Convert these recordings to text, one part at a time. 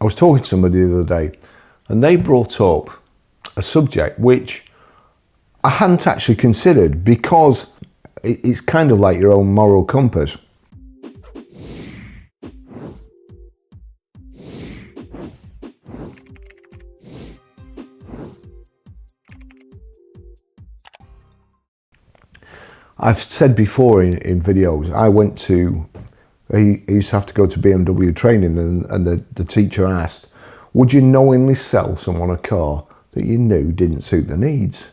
was talking to somebody the other day, and they brought up a subject which I hadn't actually considered, because it's kind of like your own moral compass. I've said before in videos, I used to have to go to BMW training, and the teacher asked, would you knowingly sell someone a car that you knew didn't suit their needs?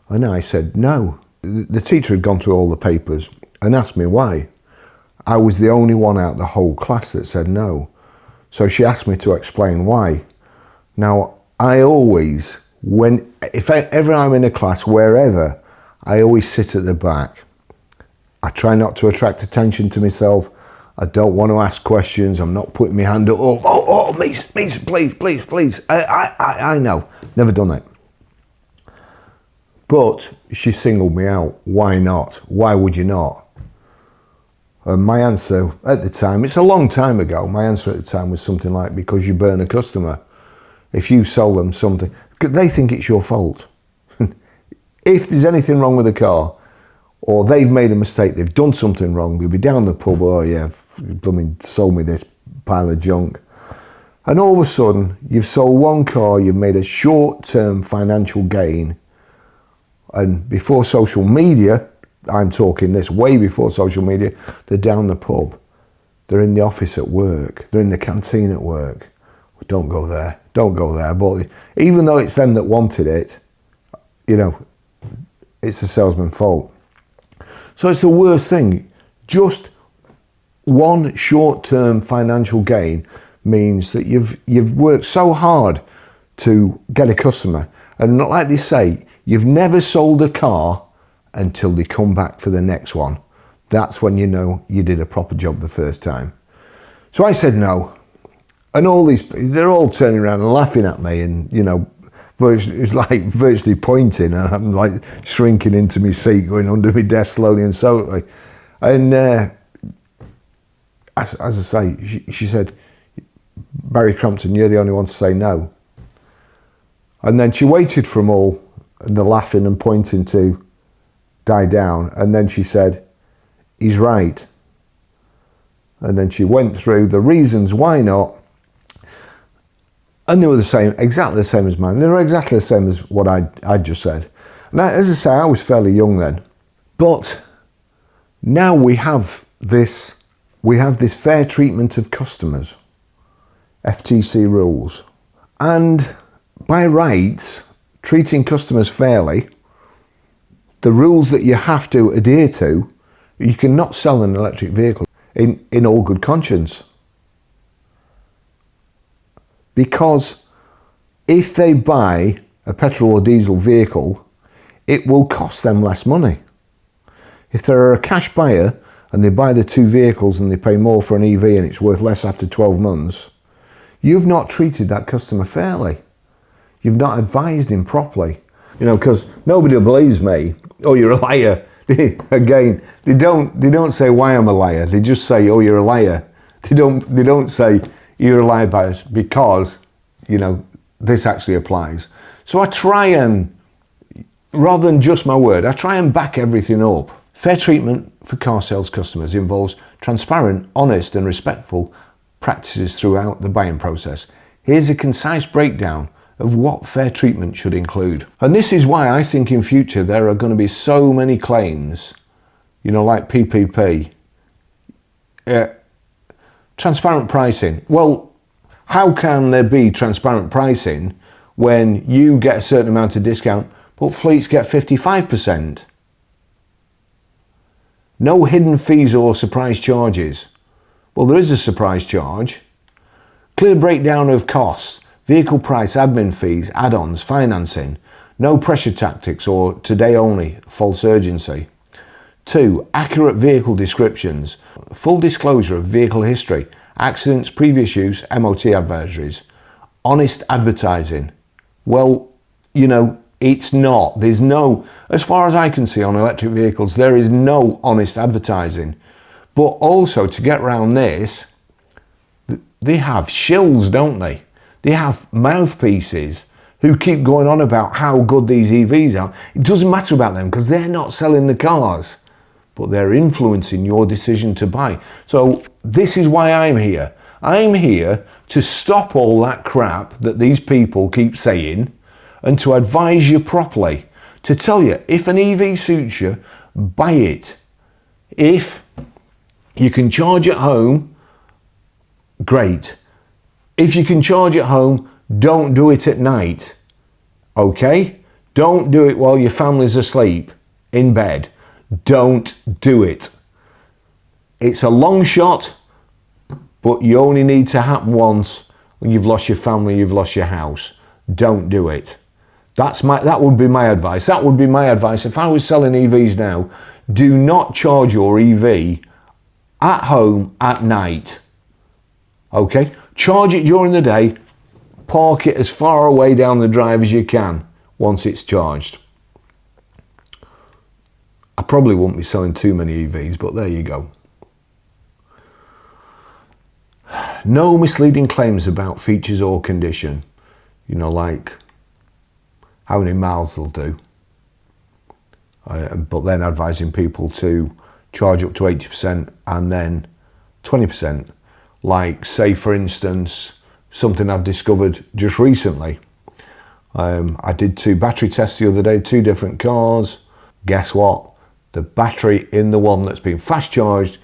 And I said no. The teacher had gone through all the papers and asked me why. I was the only one out the whole class that said no. So she asked me to explain why. Now, I always, if ever I'm in a class, wherever, I always sit at the back. I try not to attract attention to myself. I don't want to ask questions. I'm not putting my hand up. Oh, miss, please. I know. Never done it. But she singled me out. Why not? Why would you not? And my answer at the time, it's a long time ago, my answer at the time was something like, because you burn a customer. If you sell them something, they think it's your fault. If there's anything wrong with the car, or they've made a mistake, they've done something wrong, they'll be down the pub, oh yeah, blooming sold me this pile of junk. And all of a sudden, you've sold one car, you've made a short-term financial gain, and before social media, I'm talking this way before social media, they're down the pub, they're in the office at work, they're in the canteen at work. Don't go there, but even though it's them that wanted it, you know, it's the salesman's fault. So it's the worst thing. Just one short-term financial gain means that you've worked so hard to get a customer, and not like they say, you've never sold a car until they come back for the next one. That's when you know you did a proper job the first time. So I said no, and they're all turning around and laughing at me, and you know, it's like virtually pointing, and I'm like shrinking into my seat, going under my desk slowly and slowly. And as I say, she said, Barrie, Crampton, you're the only one to say no. And then she waited for them all, and the laughing and pointing to die down. And then she said, he's right. And then she went through the reasons why not. And they were exactly the same as mine. They were exactly the same as what I just said. And as I say, I was fairly young then. But now we have this fair treatment of customers, FTC rules. And by rights, treating customers fairly, the rules that you have to adhere to, you cannot sell an electric vehicle in all good conscience. Because if they buy a petrol or diesel vehicle, it will cost them less money. If they're a cash buyer and they buy the two vehicles and they pay more for an EV and it's worth less after 12 months, you've not treated that customer fairly. You've not advised him properly. You know, because nobody believes me. Oh, you're a liar. Again, they don't say why I'm a liar. They just say, oh, you're a liar. They don't say you're a liar because, you know, this actually applies. So I try and, rather than just my word, I try and back everything up. Fair treatment for car sales customers involves transparent, honest and respectful practices throughout the buying process. Here's a concise breakdown of what fair treatment should include. And this is why I think in future there are going to be so many claims, you know, like PPP. Transparent pricing. Well, how can there be transparent pricing when you get a certain amount of discount, but fleets get 55%? No hidden fees or surprise charges. Well, there is a surprise charge. Clear breakdown of costs, vehicle price, admin fees, add-ons, financing. No pressure tactics or today only false urgency. 2. Accurate vehicle descriptions. Full disclosure of vehicle history, accidents, previous use, MOT advisories. Honest advertising. Well, you know, it's not. There's no, as far as I can see on electric vehicles, there is no honest advertising. But also to get around this, they have shills, don't they? They have mouthpieces who keep going on about how good these EVs are. It doesn't matter about them because they're not selling the cars, but they're influencing your decision to buy. So this is why I'm here. I'm here to stop all that crap that these people keep saying and to advise you properly, to tell you if an EV suits you, buy it. If you can charge at home, great. If you can charge at home, don't do it at night, okay? Don't do it while your family's asleep in bed. Don't do it. It's a long shot, but you only need to happen once when you've lost your family, you've lost your house. Don't do it. That would be my advice. That would be my advice. If I was selling EVs now, do not charge your EV at home at night. Okay? Charge it during the day. Park it as far away down the drive as you can once it's charged. I probably won't be selling too many EVs, but there you go. No misleading claims about features or condition. You know, like how many miles they'll do. But then advising people to charge up to 80% and then 20%. Like, say, for instance, something I've discovered just recently. I did 2 battery tests the other day, 2 different cars. Guess what? The battery in the one that's been fast charged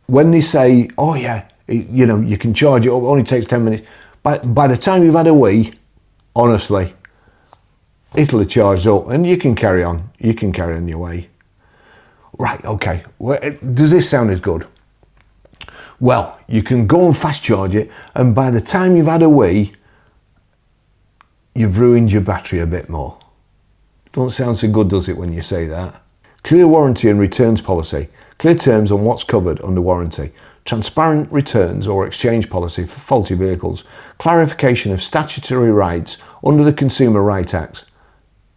when they say, oh yeah, you know, you can charge it up, it only takes 10 minutes. By the time you've had a wee, honestly, it'll have charged up and you can carry on. You can carry on your way. Right, okay. Well, does this sound as good? Well, you can go and fast charge it, and by the time you've had a wee, you've ruined your battery a bit more. Don't sound so good, does it, when you say that? Clear warranty and returns policy. Clear terms on what's covered under warranty. Transparent returns or exchange policy for faulty vehicles. Clarification of statutory rights under the Consumer Right Act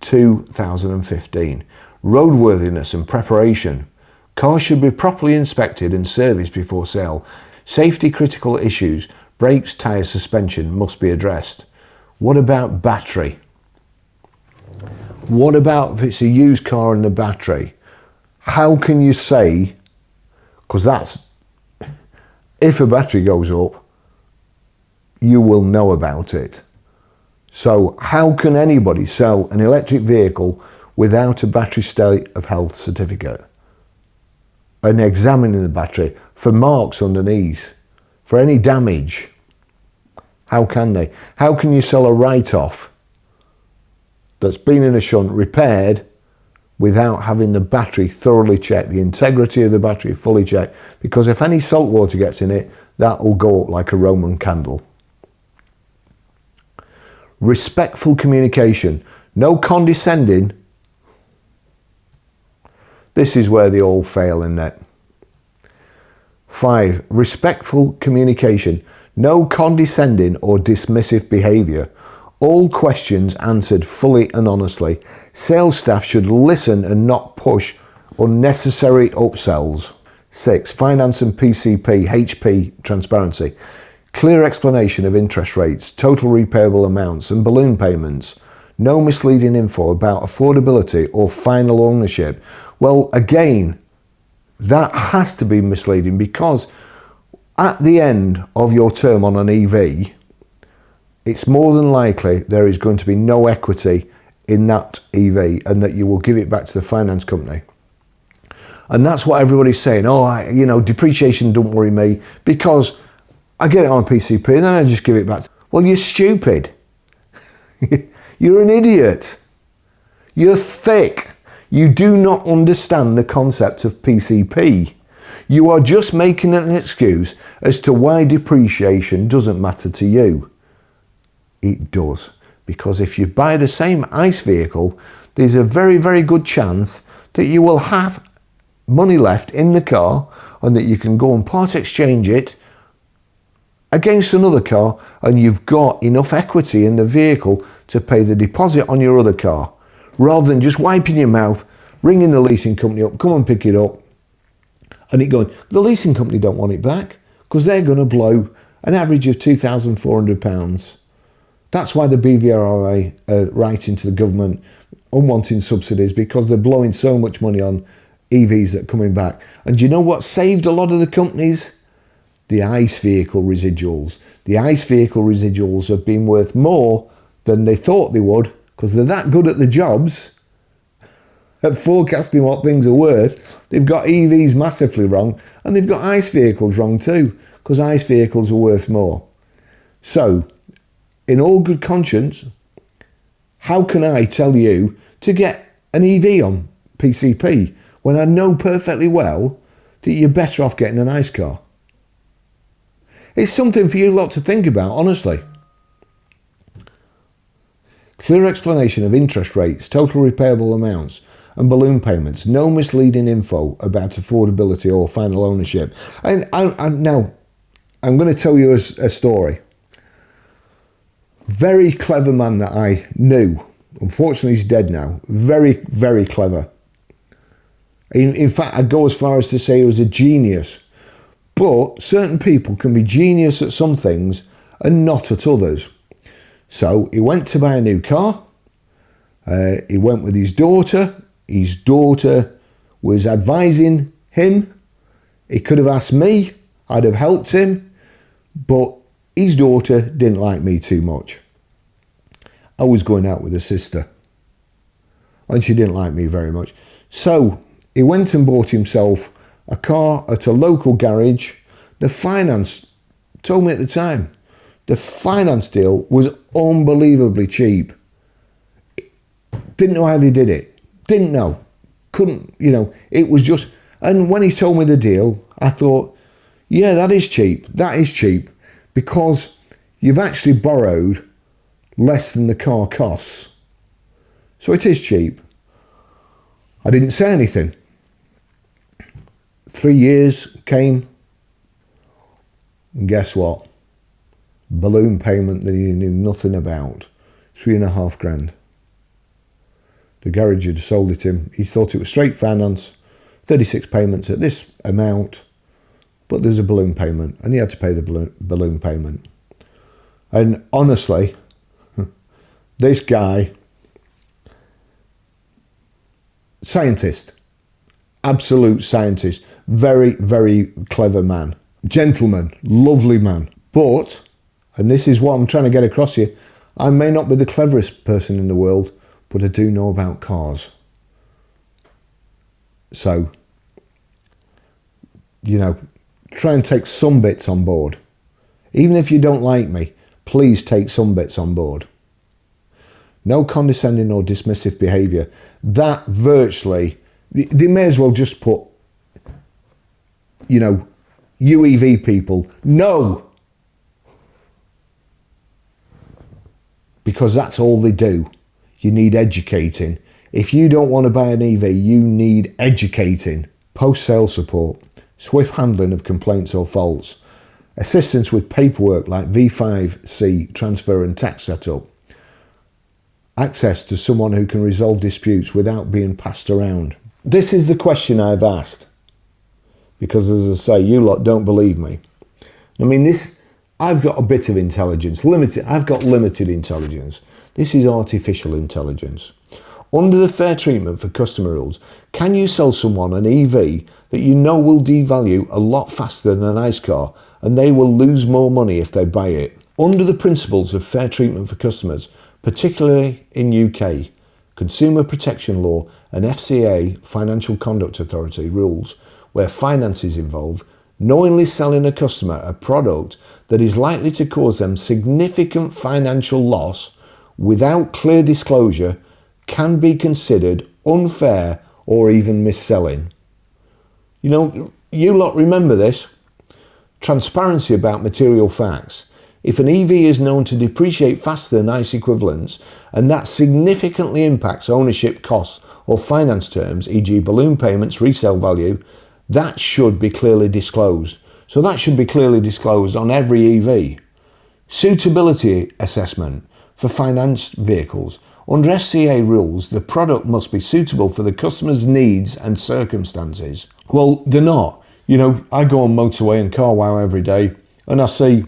2015. Roadworthiness and preparation. Cars should be properly inspected and serviced before sale. Safety critical issues, brakes, tyres, suspension must be addressed. What about battery? What about if it's a used car and the battery? How can you say, because that's, if a battery goes up, you will know about it. So how can anybody sell an electric vehicle without a battery state of health certificate? And examining the battery for marks underneath, for any damage. How can they? How can you sell a write-off that's been in a shunt, repaired, without having the battery thoroughly checked, the integrity of the battery fully checked? Because if any salt water gets in it, that will go up like a Roman candle. Respectful communication. No condescending. This is where they all fail in that. 5. Respectful communication. No condescending or dismissive behaviour. All questions answered fully and honestly. Sales staff should listen and not push unnecessary upsells. 6. Finance and PCP, HP transparency. Clear explanation of interest rates, total repayable amounts and balloon payments. No misleading info about affordability or final ownership. Well, again, that has to be misleading because at the end of your term on an EV, it's more than likely there is going to be no equity in that EV and that you will give it back to the finance company. And that's what everybody's saying. Oh, you know, depreciation don't worry me because I get it on a PCP and then I just give it back. Well, you're stupid. You're an idiot. You're thick. You do not understand the concept of PCP. You are just making an excuse as to why depreciation doesn't matter to you. It does. Because if you buy the same ICE vehicle, there's a very, very good chance that you will have money left in the car and that you can go and part exchange it against another car and you've got enough equity in the vehicle to pay the deposit on your other car. rather than just wiping your mouth, ringing the leasing company up, come and pick it up, and it going, the leasing company don't want it back because they're going to blow an average of £2,400. That's why the BVRA are writing to the government unwanting subsidies, because they're blowing so much money on EVs that are coming back. And do you know what saved a lot of the companies? The ICE vehicle residuals. The ICE vehicle residuals have been worth more than they thought they would, because they're that good at the jobs, at forecasting what things are worth. They've got EVs massively wrong, and they've got ICE vehicles wrong too, because ICE vehicles are worth more. So, in all good conscience, how can I tell you to get an EV on PCP when I know perfectly well that you're better off getting an ICE car? It's something for you lot to think about, honestly. Clear explanation of interest rates, total repayable amounts and balloon payments. No misleading info about affordability or final ownership. And now, I'm going to tell you a story. Very clever man that I knew. Unfortunately, he's dead now. Very, very clever. In fact, I'd go as far as to say he was a genius. But certain people can be genius at some things and not at others. So he went to buy a new car. He went with his daughter. His daughter was advising him. He could have asked me. I'd have helped him. But his daughter didn't like me too much. I was going out with her sister, and she didn't like me very much. So he went and bought himself a car at a local garage. The finance, told me at the time, the finance deal was unbelievably cheap. Didn't know how they did it. Didn't know. Couldn't, it was just, and when he told me the deal, I thought, yeah, that is cheap. That is cheap, because you've actually borrowed less than the car costs. So it is cheap. I didn't say anything. 3 years came, and guess what? Balloon payment that he knew nothing about. 3.5 grand. The garage had sold it to him. He thought it was straight finance, 36 payments at this amount, but there's a balloon payment, and he had to pay the balloon payment. And honestly, this guy, scientist, absolute scientist, very, very clever man, gentleman, lovely man. But, and this is what I'm trying to get across here, I may not be the cleverest person in the world, but I do know about cars. So, try and take some bits on board. Even if you don't like me, please take some bits on board. No condescending or dismissive behaviour. That virtually, they may as well just put, UEV people. No! Because that's all they do. You need educating. If you don't want to buy an EV, you need educating. Post-sale support, swift handling of complaints or faults, assistance with paperwork like V5C transfer and tax setup, access to someone who can resolve disputes without being passed around. This is the question I've asked, because as I say, you lot don't believe me. I mean, I've got a bit of intelligence, I've got limited intelligence. This is artificial intelligence. Under the fair treatment for customer rules, can you sell someone an EV that you know will devalue a lot faster than an ICE car, and they will lose more money if they buy it? Under the principles of fair treatment for customers, particularly in UK, Consumer Protection Law and FCA Financial Conduct Authority rules, where finance is involved, knowingly selling a customer a product that is likely to cause them significant financial loss without clear disclosure can be considered unfair or even mis-selling. You lot remember this. Transparency about material facts. If an EV is known to depreciate faster than ICE equivalents, and that significantly impacts ownership costs or finance terms, e.g. balloon payments, resale value, that should be clearly disclosed. So that should be clearly disclosed on every EV. Suitability assessment for financed vehicles. Under FCA rules, the product must be suitable for the customer's needs and circumstances. Well, they're not. You know, I go on motorway and car wow every day, and I see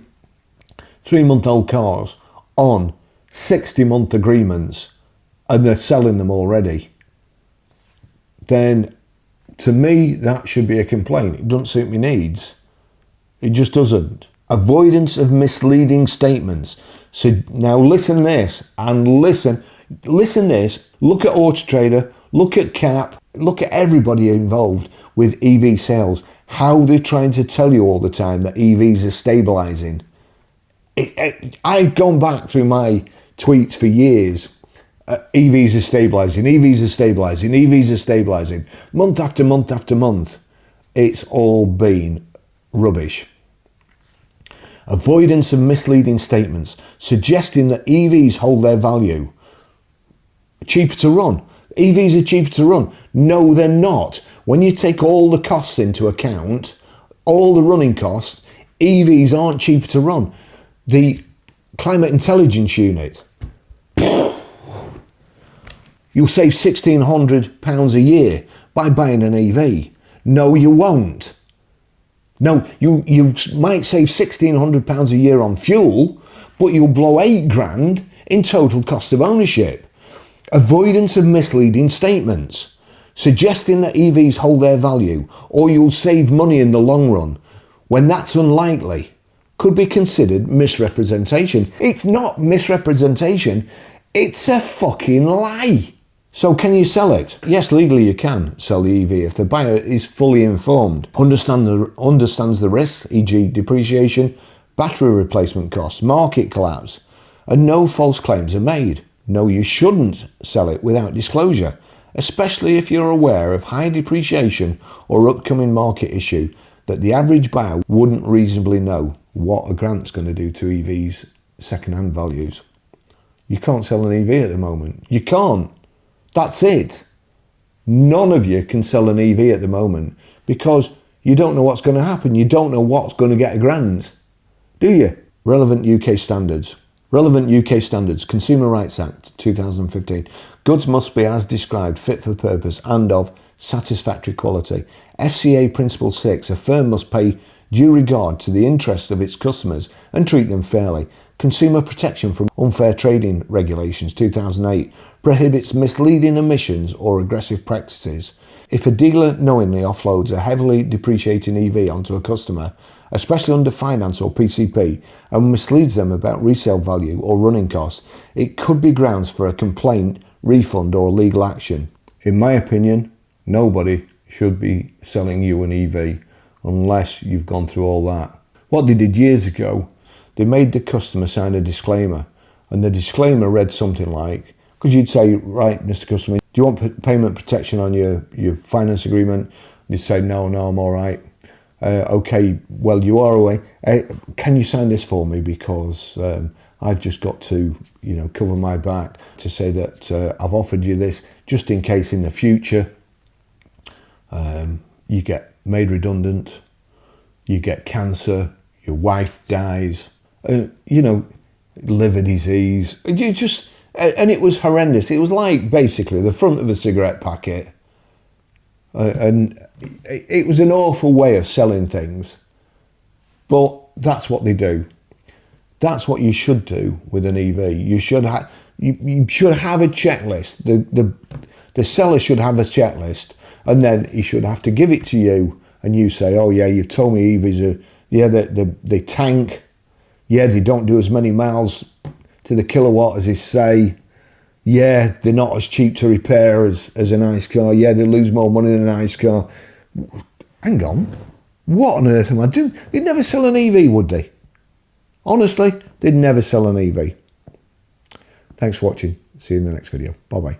3-month-old cars on 60-month agreements, and they're selling them already. Then, to me, that should be a complaint. It doesn't suit my needs. It just doesn't. Avoidance of misleading statements. So now listen this, and listen this. Look at Auto Trader, look at CAP, look at everybody involved with EV sales. How they're trying to tell you all the time that EVs are stabilising. I've gone back through my tweets for years. EVs are stabilising, EVs are stabilising, EVs are stabilising. Month after month after month, it's all been rubbish. Avoidance of misleading statements, suggesting that EVs hold their value. Cheaper to run. EVs are cheaper to run. No, they're not. When you take all the costs into account, all the running costs, EVs aren't cheaper to run. The Climate Intelligence Unit, you'll save £1,600 a year by buying an EV. No, you won't. No, you might save £1,600 a year on fuel, but you'll blow £8,000 in total cost of ownership. Avoidance of misleading statements, suggesting that EVs hold their value or you'll save money in the long run, when that's unlikely, could be considered misrepresentation. It's not misrepresentation, it's a fucking lie. So can you sell it? Yes, legally you can sell the EV if the buyer is fully informed, understands the risks, e.g. depreciation, battery replacement costs, market collapse, and no false claims are made. No, you shouldn't sell it without disclosure, especially if you're aware of high depreciation or upcoming market issue that the average buyer wouldn't reasonably know what a grant's going to do to EVs' second-hand values. You can't sell an EV at the moment. You can't. That's it. None of you can sell an EV at the moment because you don't know what's going to happen. You don't know what's going to get a grant, do you? Relevant UK standards. Relevant UK standards. Consumer Rights Act 2015. Goods must be as described, fit for purpose and of satisfactory quality. FCA Principle 6. A firm must pay due regard to the interests of its customers and treat them fairly. Consumer Protection from Unfair Trading Regulations 2008 prohibits misleading omissions or aggressive practices. If a dealer knowingly offloads a heavily depreciating EV onto a customer, especially under finance or PCP, and misleads them about resale value or running costs, it could be grounds for a complaint, refund or legal action. In my opinion, nobody should be selling you an EV unless you've gone through all that. What they did years ago, they made the customer sign a disclaimer, and the disclaimer read something like, because you'd say, right, Mr. Customer, do you want payment protection on your finance agreement? You'd say, no, I'm all right. Okay, well, you are away. Can you sign this for me? Because I've just got to, cover my back to say that I've offered you this just in case in the future you get made redundant, you get cancer, your wife dies, liver disease. And it was horrendous. It was like basically the front of a cigarette packet. And it was an awful way of selling things. But that's what they do. That's what you should do with an EV. You should have a checklist. The seller should have a checklist, and then he should have to give it to you, and you say, oh yeah, you've told me EVs are, yeah, they tank, yeah, they don't do as many miles to the kilowatt as they say, yeah, they're not as cheap to repair as an ICE car, yeah, they lose more money than an ICE car. Hang on, what on earth am I doing? They'd never sell an EV, would they? Honestly, they'd never sell an EV. Thanks for watching. See you in the next video. Bye-bye.